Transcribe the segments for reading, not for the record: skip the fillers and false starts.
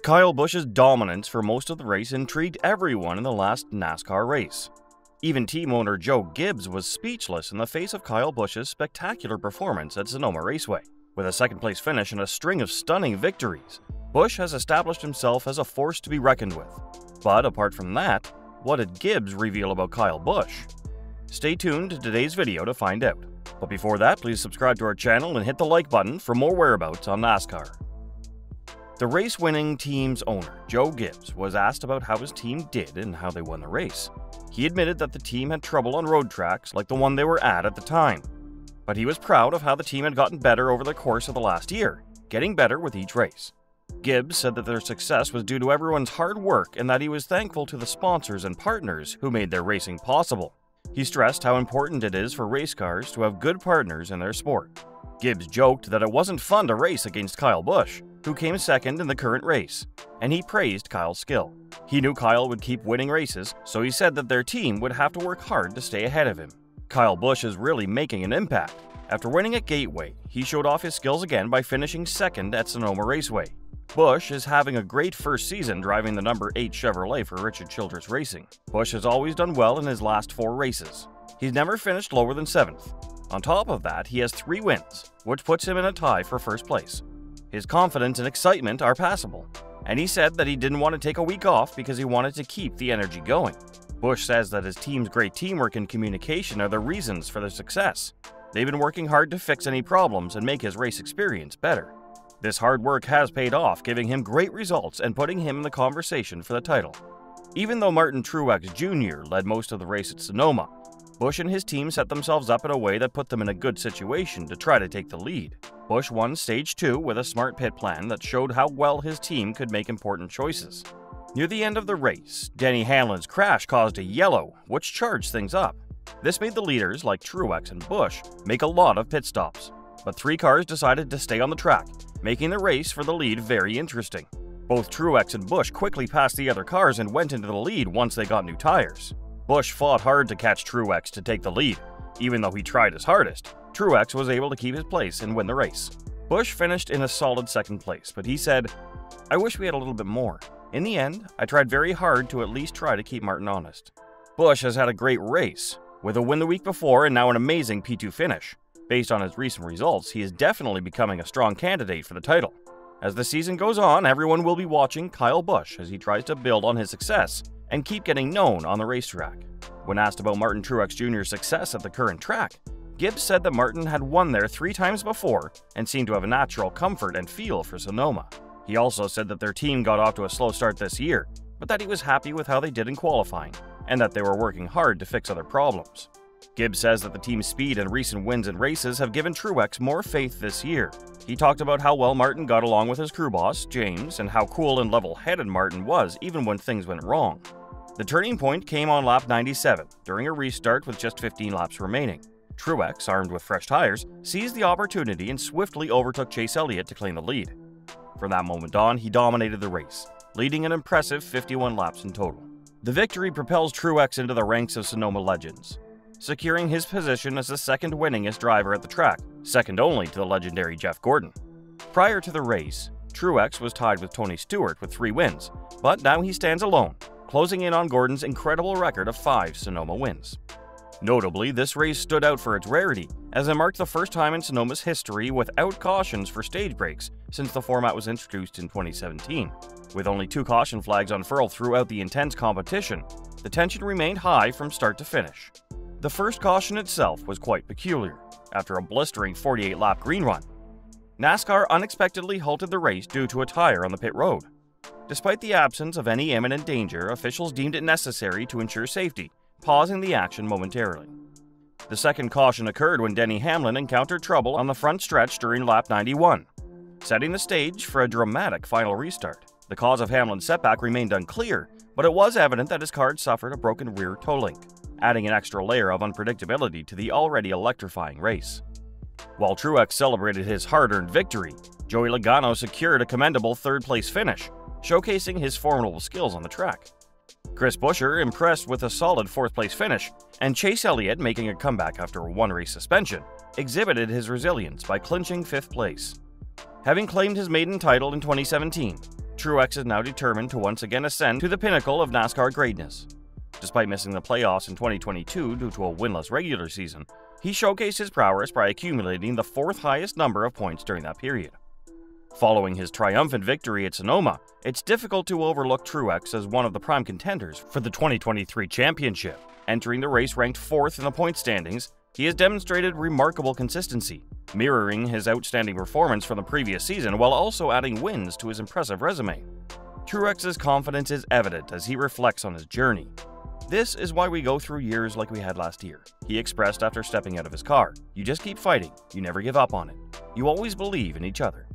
Kyle Busch's dominance for most of the race intrigued everyone in the last NASCAR race. Even team owner Joe Gibbs was speechless in the face of Kyle Busch's spectacular performance at Sonoma Raceway. With a second-place finish and a string of stunning victories, Busch has established himself as a force to be reckoned with. But apart from that, what did Gibbs reveal about Kyle Busch? Stay tuned to today's video to find out. But before that, please subscribe to our channel and hit the like button for more whereabouts on NASCAR. The race-winning team's owner, Joe Gibbs, was asked about how his team did and how they won the race. He admitted that the team had trouble on road tracks like the one they were at the time. But he was proud of how the team had gotten better over the course of the last year, getting better with each race. Gibbs said that their success was due to everyone's hard work and that he was thankful to the sponsors and partners who made their racing possible. He stressed how important it is for race cars to have good partners in their sport. Gibbs joked that it wasn't fun to race against Kyle Busch, who came second in the current race, and he praised Kyle's skill. He knew Kyle would keep winning races, so he said that their team would have to work hard to stay ahead of him. Kyle Busch is really making an impact. After winning at Gateway, he showed off his skills again by finishing second at Sonoma Raceway. Busch is having a great first season driving the number 8 Chevrolet for Richard Childress Racing. Busch has always done well in his last 4 races. He's never finished lower than 7th. On top of that, he has 3 wins, which puts him in a tie for first place. His confidence and excitement are passable, and he said that he didn't want to take a week off because he wanted to keep the energy going. Busch says that his team's great teamwork and communication are the reasons for their success. They've been working hard to fix any problems and make his race experience better. This hard work has paid off, giving him great results and putting him in the conversation for the title. Even though Martin Truex Jr. led most of the race at Sonoma, Busch and his team set themselves up in a way that put them in a good situation to try to take the lead. Busch won Stage 2 with a smart pit plan that showed how well his team could make important choices. Near the end of the race, Denny Hamlin's crash caused a yellow, which charged things up. This made the leaders, like Truex and Busch, make a lot of pit stops. But 3 cars decided to stay on the track, making the race for the lead very interesting. Both Truex and Busch quickly passed the other cars and went into the lead once they got new tires. Busch fought hard to catch Truex to take the lead. Even though he tried his hardest, Truex was able to keep his place and win the race. Busch finished in a solid 2nd place, but he said, "I wish we had a little bit more. In the end, I tried very hard to at least try to keep Martin honest." Busch has had a great race, with a win the week before and now an amazing P2 finish. Based on his recent results, he is definitely becoming a strong candidate for the title. As the season goes on, everyone will be watching Kyle Busch as he tries to build on his success and keep getting known on the racetrack. When asked about Martin Truex Jr.'s success at the current track, Gibbs said that Martin had won there 3 times before and seemed to have a natural comfort and feel for Sonoma. He also said that their team got off to a slow start this year, but that he was happy with how they did in qualifying and that they were working hard to fix other problems. Gibbs says that the team's speed and recent wins in races have given Truex more faith this year. He talked about how well Martin got along with his crew boss, James, and how cool and level-headed Martin was even when things went wrong. The turning point came on lap 97, during a restart with just 15 laps remaining. Truex, armed with fresh tires, seized the opportunity and swiftly overtook Chase Elliott to claim the lead. From that moment on, he dominated the race, leading an impressive 51 laps in total. The victory propels Truex into the ranks of Sonoma legends, securing his position as the 2nd winningest driver at the track, second only to the legendary Jeff Gordon. Prior to the race, Truex was tied with Tony Stewart with 3 wins, but now he stands alone, closing in on Gordon's incredible record of 5 Sonoma wins. Notably, this race stood out for its rarity, as it marked the first time in Sonoma's history without cautions for stage breaks since the format was introduced in 2017. With only 2 caution flags unfurled throughout the intense competition, the tension remained high from start to finish. The first caution itself was quite peculiar. After a blistering 48-lap green run, NASCAR unexpectedly halted the race due to a tire on the pit road. Despite the absence of any imminent danger, officials deemed it necessary to ensure safety, pausing the action momentarily. The second caution occurred when Denny Hamlin encountered trouble on the front stretch during lap 91, setting the stage for a dramatic final restart. The cause of Hamlin's setback remained unclear, but it was evident that his car had suffered a broken rear toe link, adding an extra layer of unpredictability to the already electrifying race. While Truex celebrated his hard-earned victory, Joey Logano secured a commendable 3rd-place finish, showcasing his formidable skills on the track. Chris Buescher impressed with a solid 4th-place finish, and Chase Elliott, making a comeback after a 1-race suspension, exhibited his resilience by clinching 5th place. Having claimed his maiden title in 2017, Truex is now determined to once again ascend to the pinnacle of NASCAR greatness. Despite missing the playoffs in 2022 due to a winless regular season, he showcased his prowess by accumulating the 4th highest number of points during that period. Following his triumphant victory at Sonoma, it's difficult to overlook Truex as one of the prime contenders for the 2023 championship. Entering the race ranked 4th in the point standings, he has demonstrated remarkable consistency, mirroring his outstanding performance from the previous season while also adding wins to his impressive resume. Truex's confidence is evident as he reflects on his journey. "This is why we go through years like we had last year," he expressed after stepping out of his car. "You just keep fighting, you never give up on it. You always believe in each other."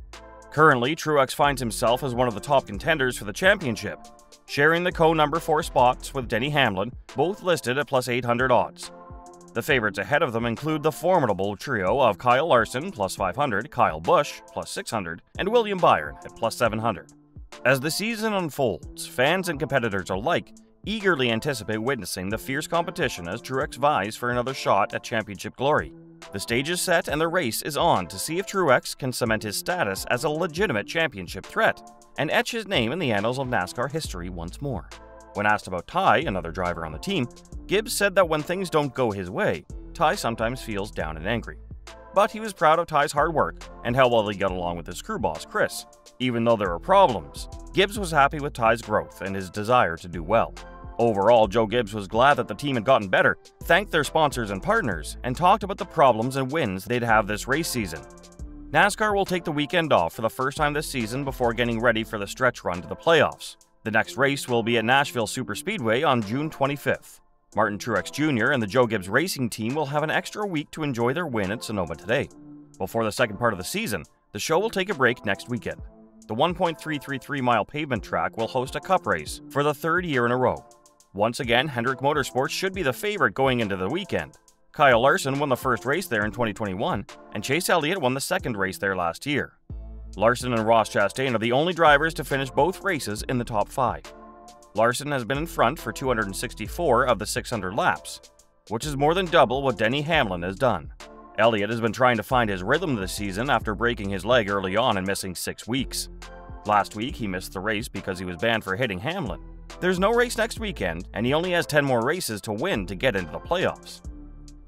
Currently, Truex finds himself as one of the top contenders for the championship, sharing the co-number 4 spots with Denny Hamlin, both listed at plus 800 odds. The favorites ahead of them include the formidable trio of Kyle Larson plus 500, Kyle Busch plus 600, and William Byron at plus 700. As the season unfolds, fans and competitors alike eagerly anticipate witnessing the fierce competition as Truex vies for another shot at championship glory. The stage is set and the race is on to see if Truex can cement his status as a legitimate championship threat and etch his name in the annals of NASCAR history once more. When asked about Ty, another driver on the team, Gibbs said that when things don't go his way, Ty sometimes feels down and angry. But he was proud of Ty's hard work and how well he got along with his crew boss, Chris. Even though there were problems, Gibbs was happy with Ty's growth and his desire to do well. Overall, Joe Gibbs was glad that the team had gotten better, thanked their sponsors and partners, and talked about the problems and wins they'd have this race season. NASCAR will take the weekend off for the first time this season before getting ready for the stretch run to the playoffs. The next race will be at Nashville Superspeedway on June 25th. Martin Truex Jr. and the Joe Gibbs Racing team will have an extra week to enjoy their win at Sonoma today. Before the second part of the season, the show will take a break next weekend. The 1.333-mile pavement track will host a cup race for the 3rd year in a row. Once again, Hendrick Motorsports should be the favorite going into the weekend. Kyle Larson won the first race there in 2021, and Chase Elliott won the second race there last year. Larson and Ross Chastain are the only drivers to finish both races in the top 5. Larson has been in front for 264 of the 600 laps, which is more than double what Denny Hamlin has done. Elliott has been trying to find his rhythm this season after breaking his leg early on and missing 6 weeks. Last week, he missed the race because he was banned for hitting Hamlin. There's no race next weekend, and he only has 10 more races to win to get into the playoffs.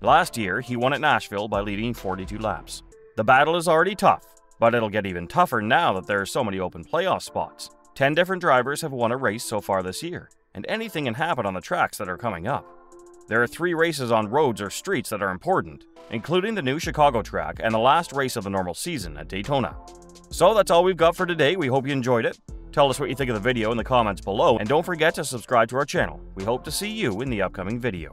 Last year, he won at Nashville by leading 42 laps. The battle is already tough, but it'll get even tougher now that there are so many open playoff spots. 10 different drivers have won a race so far this year, and anything can happen on the tracks that are coming up. There are 3 races on roads or streets that are important, including the new Chicago track and the last race of the normal season at Daytona. So that's all we've got for today. We hope you enjoyed it. Tell us what you think of the video in the comments below, and don't forget to subscribe to our channel. We hope to see you in the upcoming video.